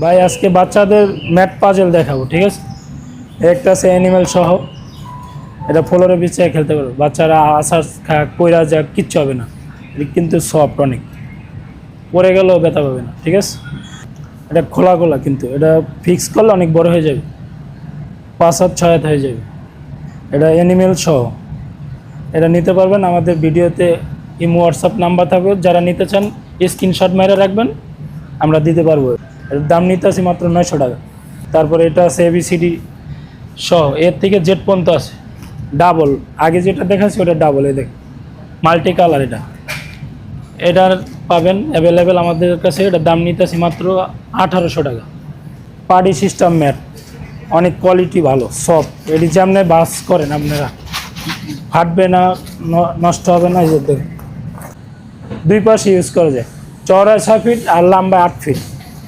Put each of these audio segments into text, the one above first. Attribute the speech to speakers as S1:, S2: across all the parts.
S1: ভাই আজকে বাচ্চাদের ম্যাট পাজেল দেখাবো, ঠিক আছে। একটা আছে অ্যানিমেল সহ, এটা ফ্লোরে বিছিয়ে খেলতে পারবে, বাচ্চারা আসার খাক পইরা যাক কিচ্ছু হবে না। এটা কিন্তু সফট অনেক, পরে গেলেও ব্যথা পাবে না, ঠিক আছে। এটা খোলা খোলা, কিন্তু এটা ফিক্স করলে অনেক বড় হয়ে যাবে, 5 হাত 6 হাত হয়ে যাবে। এটা অ্যানিমেল সহ, এটা নিতে পারবেন। আমাদের ভিডিওতে ইমো হোয়াটসঅ্যাপ নাম্বার থাকবে, যারা নিতে চান স্ক্রিনশট মেরে রাখবেন, আমরা দিতে পারবো। এর দাম নিতে আসি মাত্র 900 টাকা। তারপরে এটা আছে ABCD সহ, এর থেকে জেড পর্যন্ত আছে, ডাবল। আগে যেটা দেখাচ্ছি ওটা ডাবল, এই দেখ মাল্টি কালার। এটার পাবেন অ্যাভেলেবেল আমাদের কাছে। এটার দাম নিতে আসি মাত্র 1800 টাকা। পার্টি সিস্টেম ম্যাট, অনেক কোয়ালিটি ভালো, সফট। এটি যেমন বাস করেন আপনারা, ফাটবে না, নষ্ট হবে না। এই দেখুন, দুই পাশে ইউজ করা যায়। চওড়ায় 6 ফিট আর লম্বায় 8 ফিট।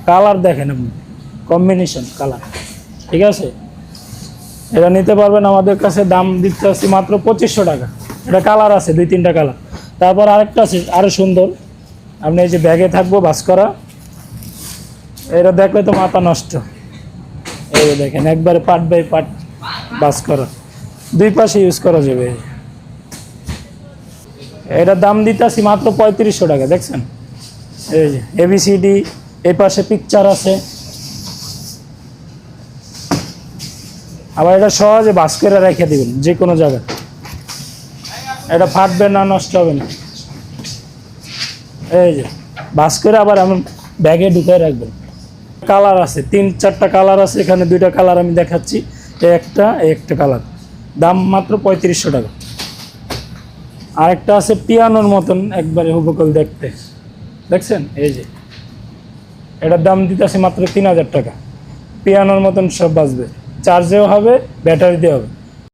S1: কালার দেখেন আপনি, কম্বিনেশন কালার, ঠিক আছে। এটা নিতে পারবেন আমাদের কাছে। দাম দিতে আসছি মাত্র 2500 টাকা। এটা কালার আছে 2-3টা কালার। তারপর আরেকটা আছে আরও সুন্দর, আপনি এই যে ব্যাগে থাকবো বাস করা, এটা দেখলে তো মাথা নষ্ট। এই দেখেন একবারে পার্ট বাই পার্ট বাস করা, দুই পাশে ইউজ করা যাবে। এটার দাম দিতে আসি মাত্র 3500 টাকা। দেখছেন, এই যে ABCD, এই পাশে পিকচার আছে। আবার এটা সহজে বাস করে রেখে দিবেন যে কোনো জায়গায়, এটা ফাটবে না, নষ্ট হবে না। এই যে বাস করে আবার এমন ব্যাগে ঢুকে রাখবেন। কালার আছে 3-4টা কালার আছে, এখানে 2টা কালার আমি দেখাচ্ছি। একটা কালার, দাম মাত্র 3500 টাকা। আরেকটা আছে পিয়ানোর মতন একবারে হুবকল দেখতে, দেখছেন। এই যে এটার দাম দিতে আছে মাত্র 3000 টাকা। পিয়ানোর মতন সব বাজবে, চার্জেও হবে, ব্যাটারি দিয়ে হবে।